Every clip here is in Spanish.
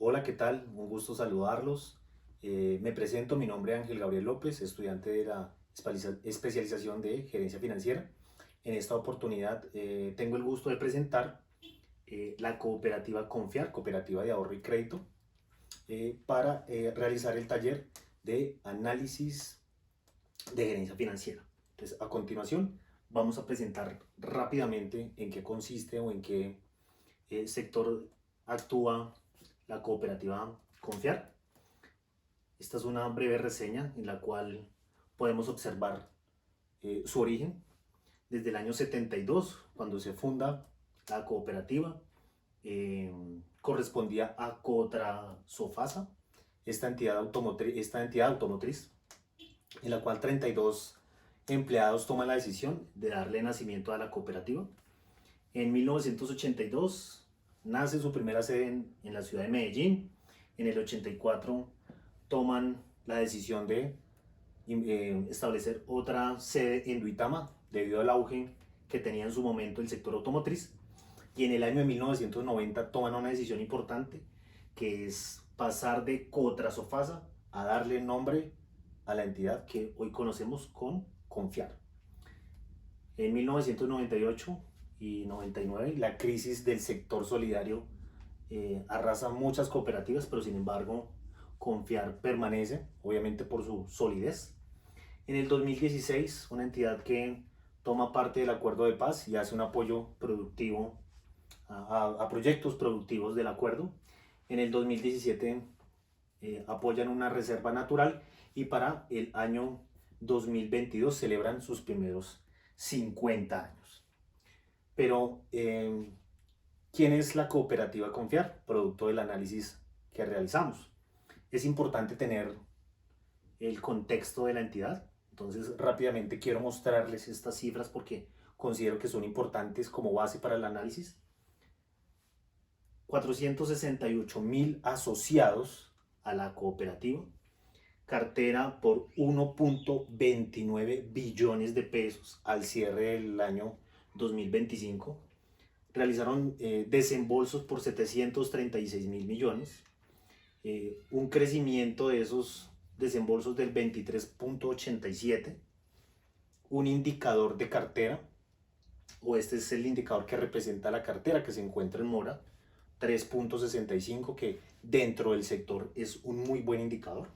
Hola, ¿qué tal? Un gusto saludarlos. Me presento, mi nombre es Ángel Gabriel López, estudiante de la especialización de gerencia financiera. En esta oportunidad tengo el gusto de presentar la cooperativa Confiar, cooperativa de ahorro y crédito, para realizar el taller de análisis de gerencia financiera. Entonces, a continuación, vamos a presentar rápidamente en qué consiste o en qué sector actúa la cooperativa Confiar. Esta es una breve reseña en la cual podemos observar su origen desde el año 72, cuando se funda la cooperativa. Correspondía a Cotra Sofasa, esta entidad automotriz, en la cual 32 empleados toman la decisión de darle nacimiento a la cooperativa. En 1982 nace su primera sede en la ciudad de Medellín. En el 84 toman la decisión de establecer otra sede en Duitama debido al auge que tenía en su momento el sector automotriz. Y en el año de 1990 toman una decisión importante, que es pasar de Cotrasofasa a darle nombre a la entidad que hoy conocemos con Confiar. En 1998 y 99 la crisis del sector solidario arrasa muchas cooperativas, pero sin embargo Confiar permanece, obviamente por su solidez. En el 2016, una entidad que toma parte del acuerdo de paz y hace un apoyo productivo a proyectos productivos del acuerdo. En el 2017 apoyan una reserva natural y para el año 2022 celebran sus primeros 50 años. Pero, ¿quién es la cooperativa Confiar? Producto del análisis que realizamos. Es importante tener el contexto de la entidad. Entonces, rápidamente quiero mostrarles estas cifras porque considero que son importantes como base para el análisis. 468.000 asociados a la cooperativa, cartera por 1.29 billones de pesos al cierre del año 2025. Realizaron desembolsos por 736.000 millones, un crecimiento de esos desembolsos del 23.87, un indicador de cartera, o este es el indicador que representa la cartera que se encuentra en mora, 3.65, que dentro del sector es un muy buen indicador.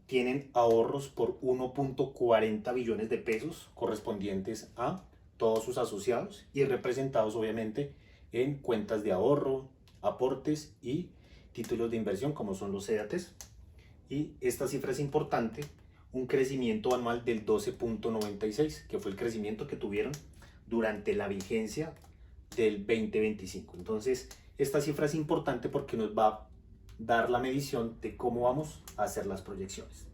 Tienen ahorros por 1.40 billones de pesos correspondientes a todos sus asociados y representados obviamente en cuentas de ahorro, aportes y títulos de inversión como son los CDTs. Y esta cifra es importante, un crecimiento anual del 12.96, que fue el crecimiento que tuvieron durante la vigencia del 2025. Entonces, esta cifra es importante porque nos va a dar la medición de cómo vamos a hacer las proyecciones.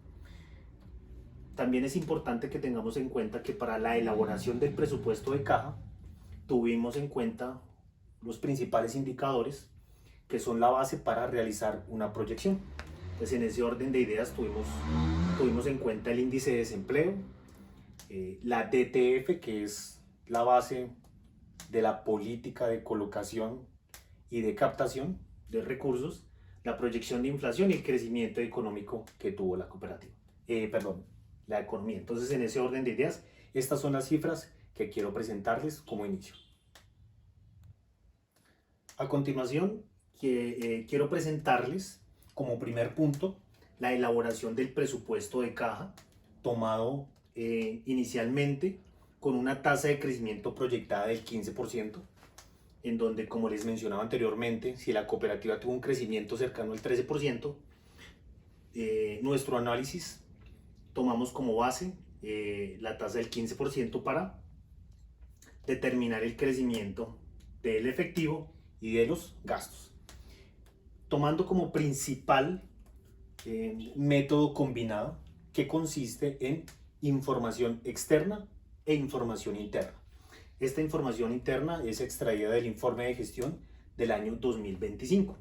También es importante que tengamos en cuenta que para la elaboración del presupuesto de caja tuvimos en cuenta los principales indicadores que son la base para realizar una proyección. Pues en ese orden de ideas tuvimos en cuenta el índice de desempleo, la DTF, que es la base de la política de colocación y de captación de recursos, la proyección de inflación y el crecimiento económico que tuvo la cooperativa. La economía. Entonces, en ese orden de ideas, estas son las cifras que quiero presentarles como inicio. A continuación, quiero presentarles como primer punto la elaboración del presupuesto de caja tomado inicialmente con una tasa de crecimiento proyectada del 15%, en donde, como les mencionaba anteriormente, si la cooperativa tuvo un crecimiento cercano al 13%, nuestro análisis tomamos como base la tasa del 15% para determinar el crecimiento del efectivo y de los gastos, tomando como principal método combinado que consiste en información externa e información interna. Esta información interna es extraída del informe de gestión del año 2025.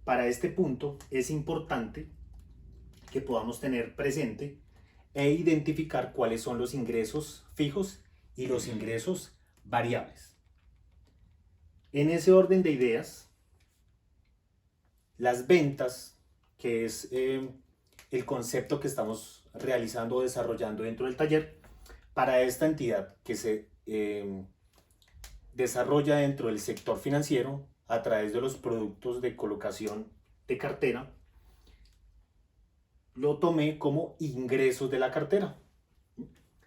Para este punto es importante que podamos tener presente e identificar cuáles son los ingresos fijos y los ingresos variables. En ese orden de ideas, Las ventas, que es el concepto que estamos realizando o desarrollando dentro del taller, para esta entidad que se desarrolla dentro del sector financiero a través de los productos de colocación de cartera, lo tomé como ingresos de la cartera.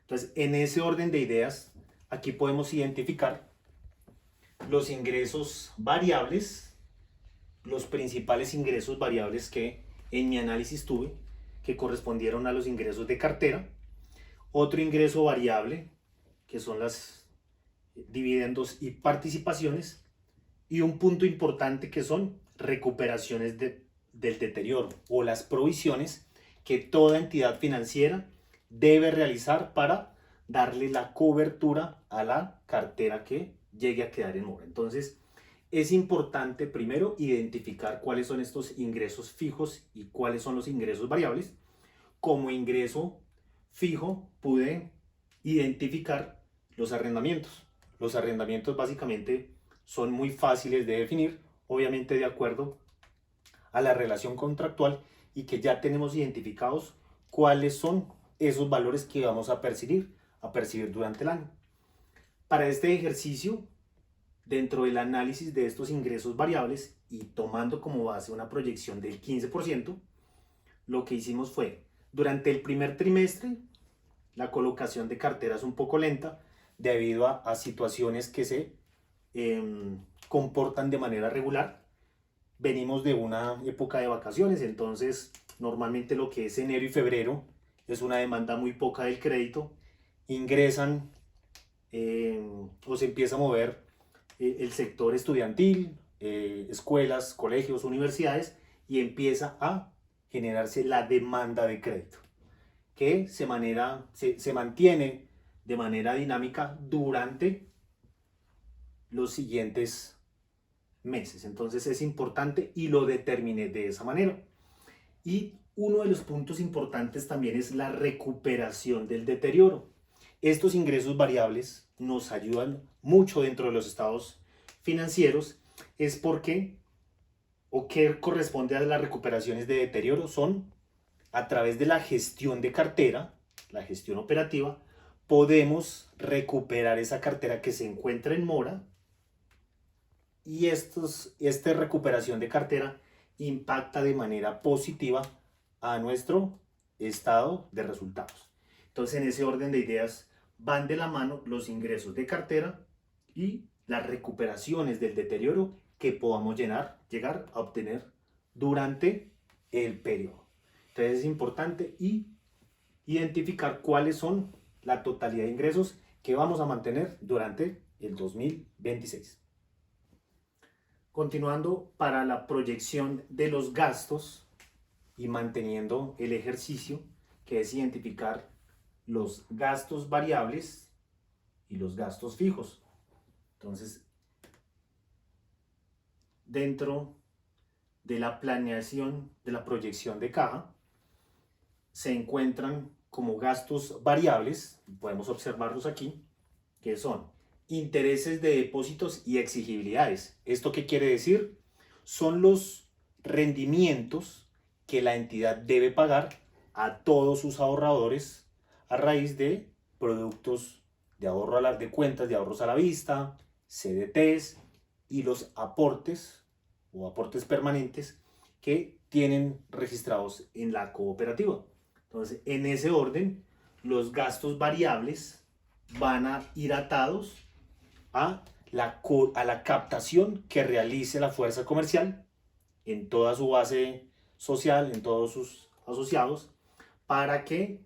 Entonces, en ese orden de ideas, aquí podemos identificar los ingresos variables, los principales ingresos variables que en mi análisis tuve, que correspondieron a los ingresos de cartera. Otro ingreso variable, que son las dividendos y participaciones. Y un punto importante que son recuperaciones del deterioro o las provisiones que toda entidad financiera debe realizar para darle la cobertura a la cartera que llegue a quedar en mora. Entonces, es importante primero identificar cuáles son estos ingresos fijos y cuáles son los ingresos variables. Como ingreso fijo pude identificar los arrendamientos. Los arrendamientos básicamente son muy fáciles de definir, obviamente de acuerdo a la relación contractual, y que ya tenemos identificados cuáles son esos valores que vamos a percibir durante el año. Para este ejercicio, dentro del análisis de estos ingresos variables y tomando como base una proyección del 15%, lo que hicimos fue, durante el primer trimestre, la colocación de carteras un poco lenta debido a situaciones que se comportan de manera regular. Venimos de una época de vacaciones, entonces normalmente lo que es enero y febrero es una demanda muy poca del crédito. Ingresan o se empieza a mover el sector estudiantil, escuelas, colegios, universidades, y empieza a generarse la demanda de crédito, que se mantiene de manera dinámica durante los siguientes meses. Entonces es importante y lo determiné de esa manera. Y uno de los puntos importantes también es la recuperación del deterioro. Estos ingresos variables nos ayudan mucho dentro de los estados financieros, es porque, o que corresponde a las recuperaciones de deterioro, son a través de la gestión de cartera, la gestión operativa, podemos recuperar esa cartera que se encuentra en mora, y esta recuperación de cartera impacta de manera positiva a nuestro estado de resultados. Entonces, en ese orden de ideas van de la mano los ingresos de cartera y las recuperaciones del deterioro que podamos llegar a obtener durante el periodo. Entonces es importante identificar cuáles son la totalidad de ingresos que vamos a mantener durante el 2026. Continuando, para la proyección de los gastos y manteniendo el ejercicio, que es identificar los gastos variables y los gastos fijos. Entonces, dentro de la planeación, de la proyección de caja, se encuentran como gastos variables, podemos observarlos aquí, que son intereses de depósitos y exigibilidades. ¿Esto qué quiere decir? Son los rendimientos que la entidad debe pagar a todos sus ahorradores a raíz de productos de ahorro de cuentas de ahorros a la vista, CDTs y los aportes o aportes permanentes que tienen registrados en la cooperativa. Entonces, en ese orden, los gastos variables van a ir atados a la captación que realice la fuerza comercial en toda su base social, en todos sus asociados, para que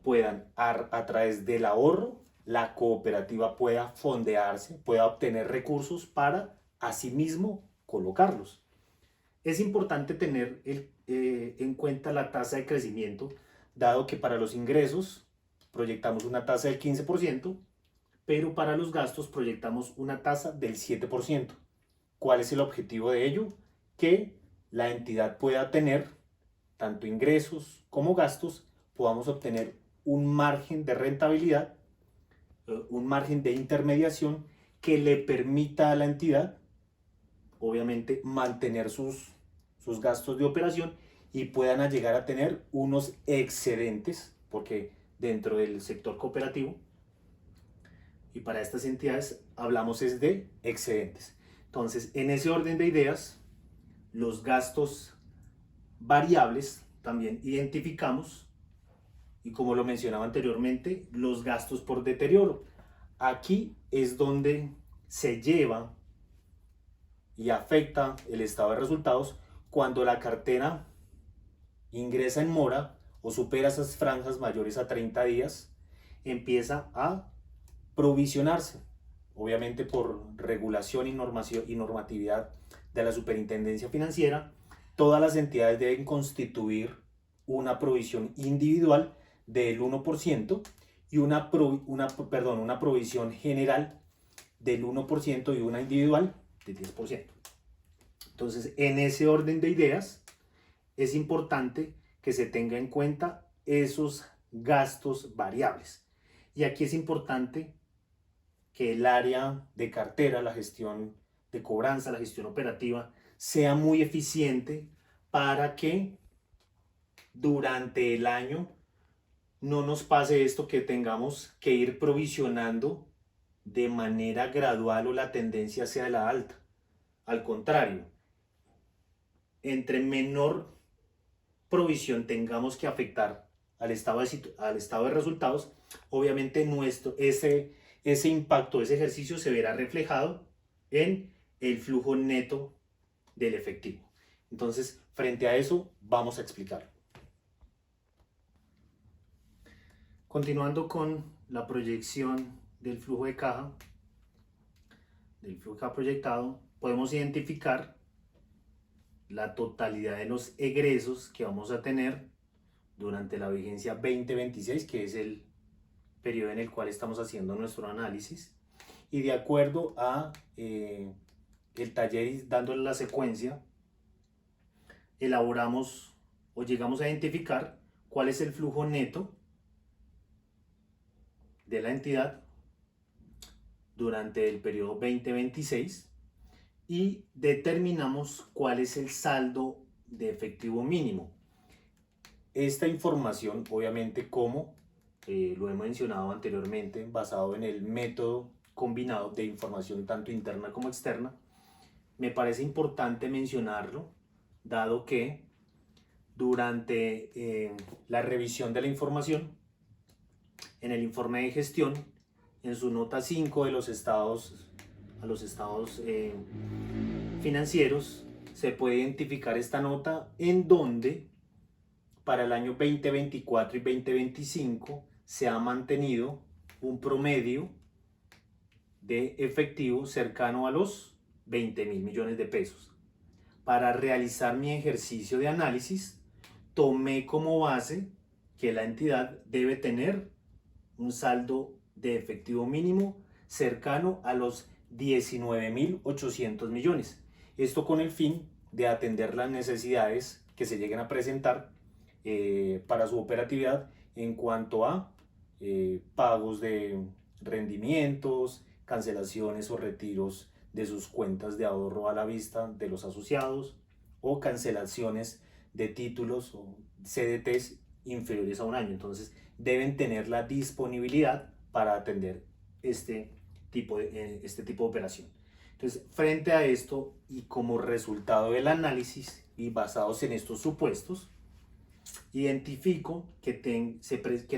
puedan, a través del ahorro, la cooperativa pueda fondearse, pueda obtener recursos para asimismo colocarlos. Es importante tener en cuenta la tasa de crecimiento, dado que para los ingresos proyectamos una tasa del 15%, pero para los gastos proyectamos una tasa del 7%. ¿Cuál es el objetivo de ello? Que la entidad pueda tener tanto ingresos como gastos, podamos obtener un margen de rentabilidad, un margen de intermediación que le permita a la entidad, obviamente, mantener sus sus gastos de operación y puedan llegar a tener unos excedentes, porque dentro del sector cooperativo y para estas entidades hablamos es de excedentes. Entonces, en ese orden de ideas, los gastos variables también identificamos, y como lo mencionaba anteriormente, los gastos por deterioro. Aquí es donde se lleva y afecta el estado de resultados cuando la cartera ingresa en mora o supera esas franjas mayores a 30 días, empieza a provisionarse, obviamente por regulación y normatividad de la Superintendencia Financiera. Todas las entidades deben constituir una provisión individual del 1% y una provisión general del 1% y una individual del 10%. Entonces, en ese orden de ideas, es importante que se tenga en cuenta esos gastos variables. Y aquí es importante que el área de cartera, la gestión de cobranza, la gestión operativa, sea muy eficiente para que durante el año no nos pase esto, que tengamos que ir provisionando de manera gradual o la tendencia sea la alta. Al contrario, entre menor provisión tengamos que afectar al estado de resultados, obviamente ese impacto, ese ejercicio se verá reflejado en el flujo neto del efectivo. Entonces, frente a eso, vamos a explicar. Continuando con la proyección del flujo de caja, proyectado, podemos identificar la totalidad de los egresos que vamos a tener durante la vigencia 2026, que es el periodo en el cual estamos haciendo nuestro análisis, y de acuerdo a el taller y dándole la secuencia, elaboramos o llegamos a identificar cuál es el flujo neto de la entidad durante el periodo 2026 y determinamos cuál es el saldo de efectivo mínimo. Esta información, obviamente, como lo he mencionado anteriormente, basado en el método combinado de información tanto interna como externa, me parece importante mencionarlo, dado que durante la revisión de la información, en el informe de gestión, en su nota 5 de los estados financieros, se puede identificar esta nota en donde para el año 2024 y 2025 se ha mantenido un promedio de efectivo cercano a los 20.000 millones de pesos. Para realizar mi ejercicio de análisis, tomé como base que la entidad debe tener un saldo de efectivo mínimo cercano a los 19.800 millones. Esto con el fin de atender las necesidades que se lleguen a presentar para su operatividad en cuanto a pagos de rendimientos, cancelaciones o retiros de sus cuentas de ahorro a la vista de los asociados o cancelaciones de títulos o CDTs inferiores a un año. Entonces deben tener la disponibilidad para atender este tipo de operación. Entonces, frente a esto y como resultado del análisis y basados en estos supuestos, identifico que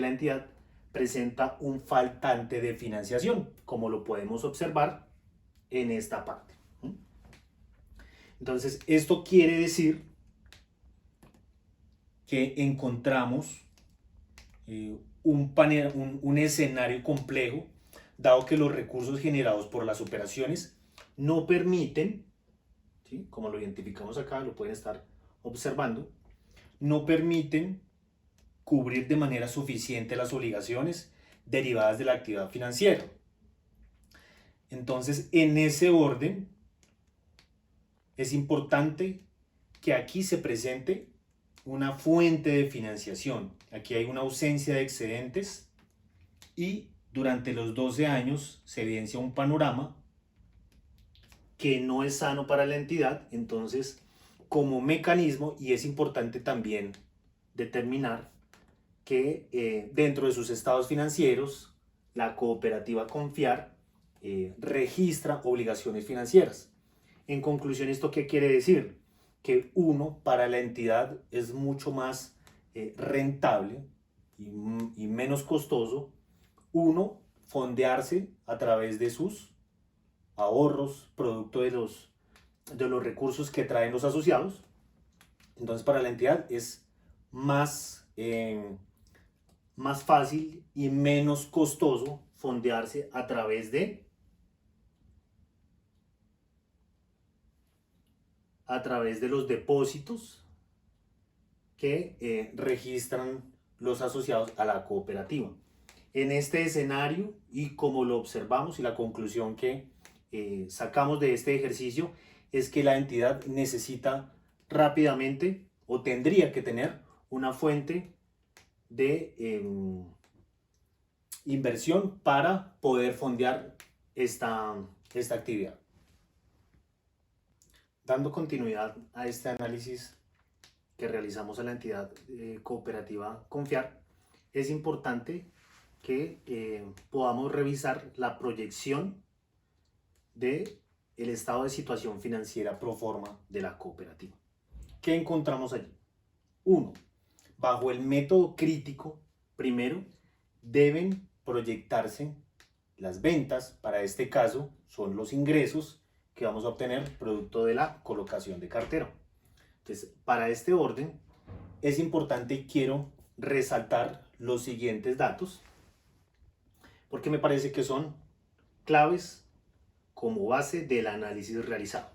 la entidad presenta un faltante de financiación, como lo podemos observar en esta parte. Entonces, esto quiere decir que encontramos un escenario complejo, dado que los recursos generados por las operaciones no permiten, ¿sí?, como lo identificamos acá, lo pueden estar observando, no permiten cubrir de manera suficiente las obligaciones derivadas de la actividad financiera. Entonces, en ese orden, es importante que aquí se presente una fuente de financiación. Aquí hay una ausencia de excedentes y durante los 12 años se evidencia un panorama que no es sano para la entidad. Entonces, como mecanismo, y es importante también determinar que dentro de sus estados financieros, la cooperativa Confiar registra obligaciones financieras. En conclusión, ¿esto qué quiere decir? Que uno, para la entidad es mucho más rentable y menos costoso, uno, fondearse a través de sus ahorros, producto de los recursos que traen los asociados. Entonces, para la entidad es más fácil y menos costoso fondearse a través de los depósitos que registran los asociados a la cooperativa. En este escenario, y como lo observamos, y la conclusión que sacamos de este ejercicio es que la entidad necesita rápidamente, o tendría que tener, una fuente de inversión para poder fondear esta actividad. Dando continuidad a este análisis que realizamos a la entidad cooperativa Confiar, es importante que podamos revisar la proyección del estado de situación financiera pro forma de la cooperativa. ¿Qué encontramos allí? 1. Bajo el método crítico, primero, deben proyectarse las ventas. Para este caso, son los ingresos que vamos a obtener producto de la colocación de cartera. Entonces, para este orden, es importante y quiero resaltar los siguientes datos, porque me parece que son claves como base del análisis realizado.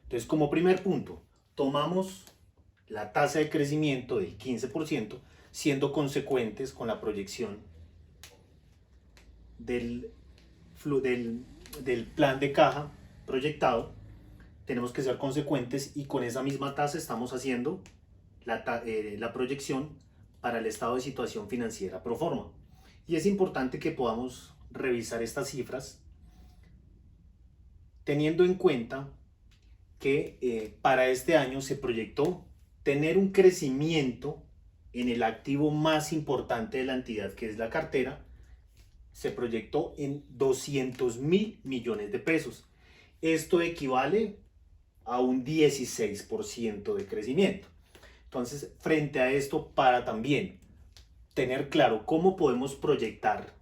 Entonces, como primer punto, tomamos la tasa de crecimiento del 15%, siendo consecuentes con la proyección del plan de caja proyectado. Tenemos que ser consecuentes y con esa misma tasa estamos haciendo la proyección para el estado de situación financiera pro forma. Y es importante que podamos revisar estas cifras teniendo en cuenta que para este año se proyectó tener un crecimiento en el activo más importante de la entidad, que es la cartera. Se proyectó en 200.000 millones de pesos. Esto equivale a un 16% de crecimiento. Entonces, frente a esto, para también tener claro cómo podemos proyectar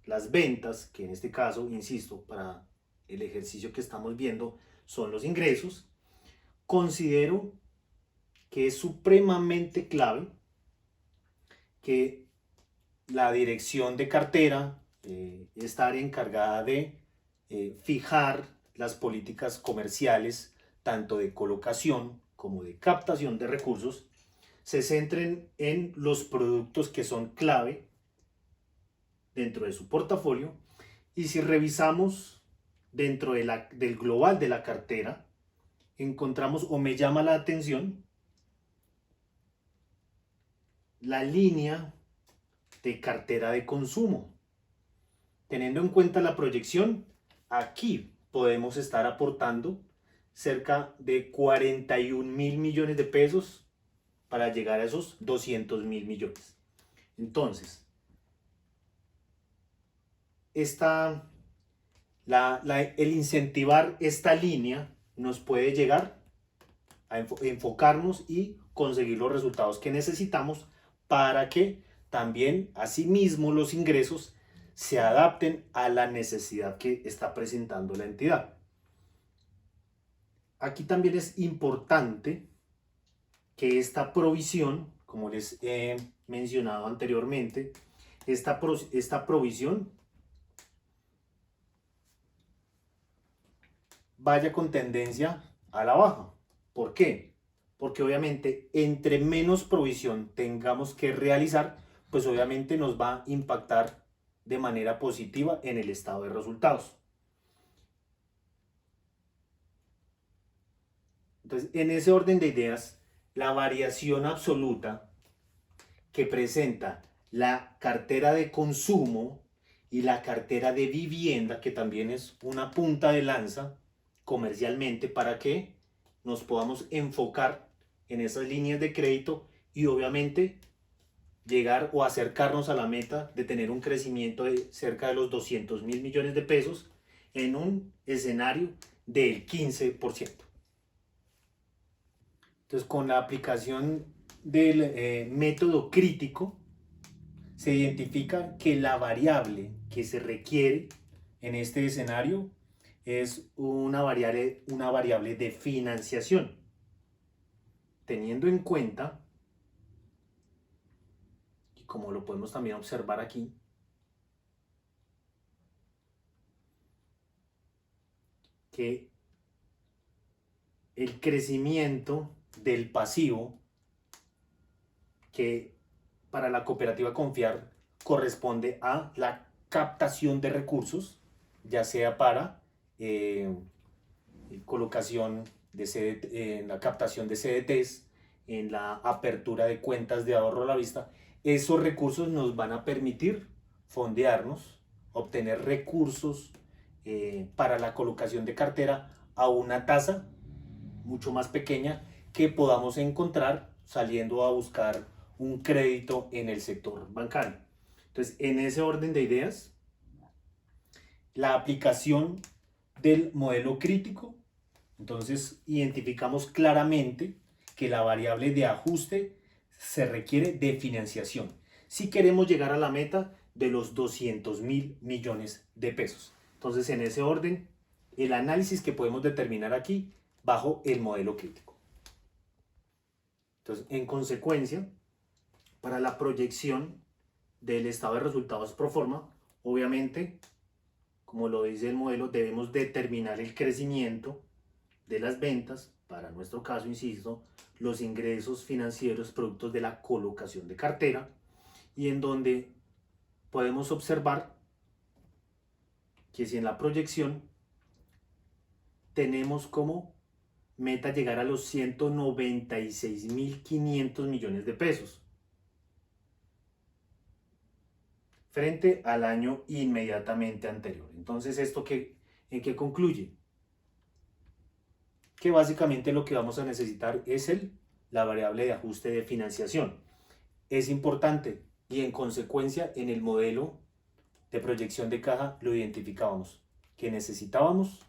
las ventas, que en este caso, insisto, para el ejercicio que estamos viendo son los ingresos, considero que es supremamente clave que la dirección de cartera, esta área encargada de fijar las políticas comerciales, tanto de colocación como de captación de recursos, se centren en los productos que son clave dentro de su portafolio. Y si revisamos dentro del global de la cartera, encontramos, o me llama la atención, la línea de cartera de consumo. Teniendo en cuenta la proyección, aquí podemos estar aportando cerca de 41.000 millones de pesos para llegar a esos 200.000 millones. Entonces, el incentivar esta línea nos puede llegar a enfocarnos y conseguir los resultados que necesitamos para que también asimismo los ingresos se adapten a la necesidad que está presentando la entidad. Aquí también es importante que esta provisión, como les he mencionado anteriormente, esta provisión vaya con tendencia a la baja. ¿Por qué? Porque obviamente entre menos provisión tengamos que realizar, pues obviamente nos va a impactar de manera positiva en el estado de resultados. Entonces, en ese orden de ideas, la variación absoluta que presenta la cartera de consumo y la cartera de vivienda, que también es una punta de lanza comercialmente para que nos podamos enfocar en esas líneas de crédito y obviamente llegar o acercarnos a la meta de tener un crecimiento de cerca de los 200.000 millones de pesos en un escenario del 15%. Entonces, con la aplicación del método crítico, se identifica que la variable que se requiere en este escenario es una variable de financiación, teniendo en cuenta, y como lo podemos también observar aquí, que el crecimiento del pasivo que para la cooperativa Confiar corresponde a la captación de recursos, ya sea para colocación de en la captación de CDTs, en la apertura de cuentas de ahorro a la vista. Esos recursos nos van a permitir fondearnos, obtener recursos para la colocación de cartera a una tasa mucho más pequeña que podamos encontrar saliendo a buscar un crédito en el sector bancario. Entonces, en ese orden de ideas, la aplicación del modelo crítico, entonces identificamos claramente que la variable de ajuste se requiere de financiación si queremos llegar a la meta de los 200.000 millones de pesos. Entonces, en ese orden, el análisis que podemos determinar aquí bajo el modelo crítico. Entonces, en consecuencia, para la proyección del estado de resultados pro forma, obviamente, como lo dice el modelo, debemos determinar el crecimiento de las ventas, para nuestro caso, insisto, los ingresos financieros productos de la colocación de cartera, y en donde podemos observar que si en la proyección tenemos como meta llegar a los 196.500 millones de pesos frente al año inmediatamente anterior. Entonces, ¿esto en qué concluye? Que básicamente lo que vamos a necesitar es la variable de ajuste de financiación. Es importante y en consecuencia en el modelo de proyección de caja lo identificábamos, que necesitábamos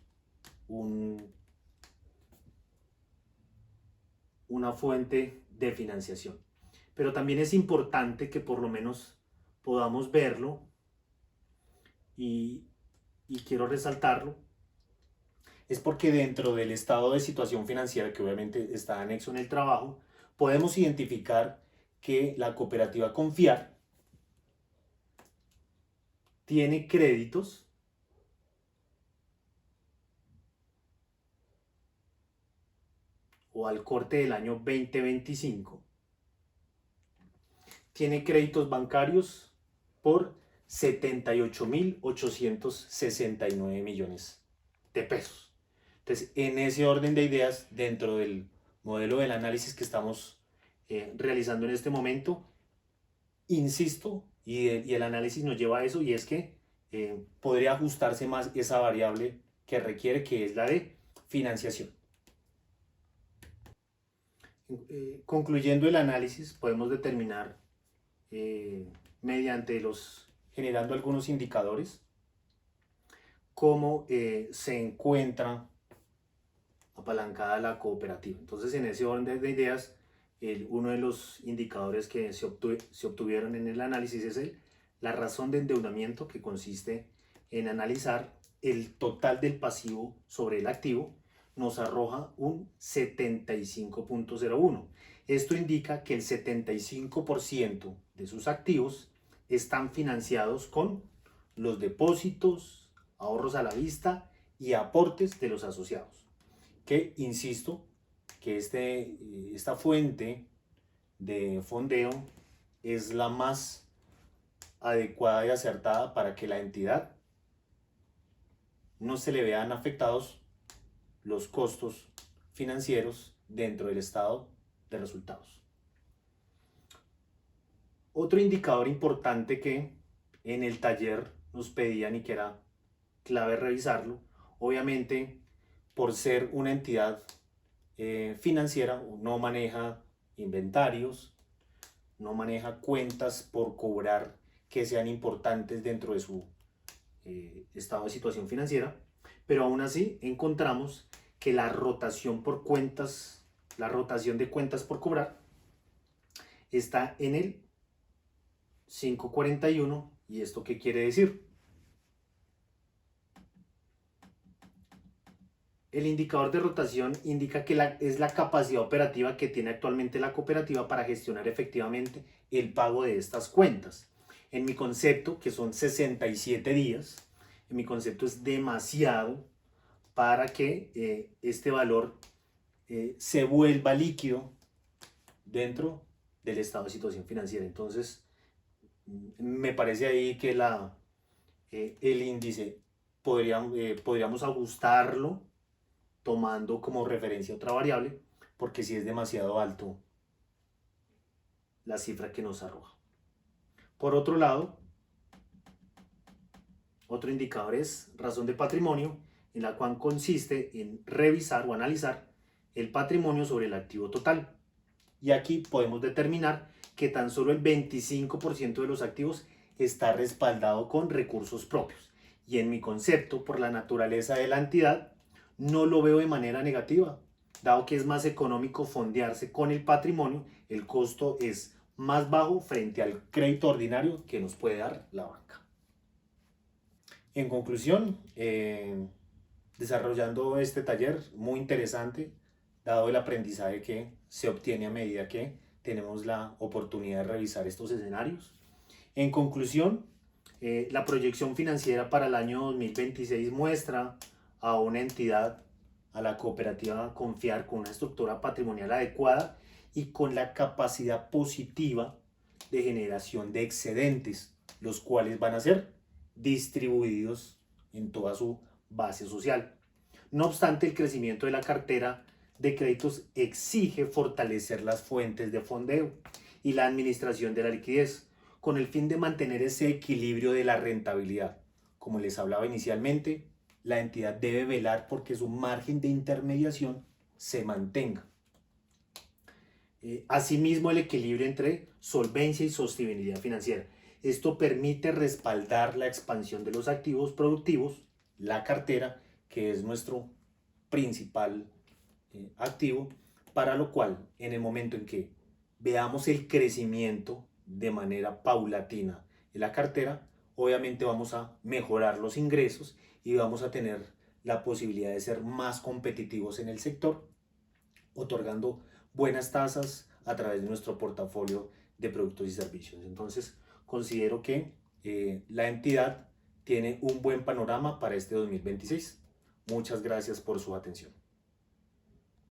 una fuente de financiación. Pero también es importante que por lo menos podamos verlo y quiero resaltarlo, es porque dentro del estado de situación financiera, que obviamente está anexo en el trabajo, podemos identificar que la cooperativa Confiar tiene créditos o al corte del año 2025, tiene créditos bancarios por 78.869 millones de pesos. Entonces, en ese orden de ideas, dentro del modelo del análisis que estamos realizando en este momento, insisto, y el análisis nos lleva a eso, y es que podría ajustarse más esa variable que requiere, que es la de financiación. Concluyendo el análisis, podemos determinar mediante generando algunos indicadores cómo se encuentra apalancada la cooperativa. Entonces, en ese orden de ideas, uno de los indicadores que se obtuvieron en el análisis es la razón de endeudamiento, que consiste en analizar el total del pasivo sobre el activo. Nos arroja un 75.01. Esto indica que el 75% de sus activos están financiados con los depósitos, ahorros a la vista y aportes de los asociados. Que, insisto, que esta fuente de fondeo es la más adecuada y acertada para que la entidad no se le vean afectados los costos financieros dentro del estado de resultados. Otro indicador importante que en el taller nos pedían y que era clave revisarlo, obviamente por ser una entidad financiera no maneja inventarios, no maneja cuentas por cobrar que sean importantes dentro de su estado de situación financiera, pero aún así encontramos que la rotación por cuentas, la rotación de cuentas por cobrar está en el 541. ¿Y esto qué quiere decir? El indicador de rotación indica que es la capacidad operativa que tiene actualmente la cooperativa para gestionar efectivamente el pago de estas cuentas. En mi concepto, que son 67 días, en mi concepto es demasiado para que este valor se vuelva líquido dentro del estado de situación financiera. Entonces, me parece ahí que el índice podríamos ajustarlo tomando como referencia otra variable, porque si es demasiado alto la cifra que nos arroja. Por otro lado, otro indicador es razón de patrimonio, en la cual consiste en revisar o analizar el patrimonio sobre el activo total. Y aquí podemos determinar que tan solo el 25% de los activos está respaldado con recursos propios. Y en mi concepto, por la naturaleza de la entidad, no lo veo de manera negativa. Dado que es más económico fondearse con el patrimonio, el costo es más bajo frente al crédito ordinario que nos puede dar la banca. En conclusión, desarrollando este taller muy interesante, dado el aprendizaje que se obtiene a medida que tenemos la oportunidad de revisar estos escenarios. En conclusión, la proyección financiera para el año 2026 muestra a una entidad, a la cooperativa Confiar, con una estructura patrimonial adecuada y con la capacidad positiva de generación de excedentes, los cuales van a ser distribuidos en toda su base social. No obstante, el crecimiento de la cartera de créditos exige fortalecer las fuentes de fondeo y la administración de la liquidez, con el fin de mantener ese equilibrio de la rentabilidad. Como les hablaba inicialmente, la entidad debe velar porque su margen de intermediación se mantenga. Asimismo, el equilibrio entre solvencia y sostenibilidad financiera. Esto permite respaldar la expansión de los activos productivos, la cartera, que es nuestro principal activo, para lo cual en el momento en que veamos el crecimiento de manera paulatina en la cartera, obviamente vamos a mejorar los ingresos y vamos a tener la posibilidad de ser más competitivos en el sector, otorgando buenas tasas a través de nuestro portafolio de productos y servicios. Entonces, considero que la entidad tiene un buen panorama para este 2026. Muchas gracias por su atención.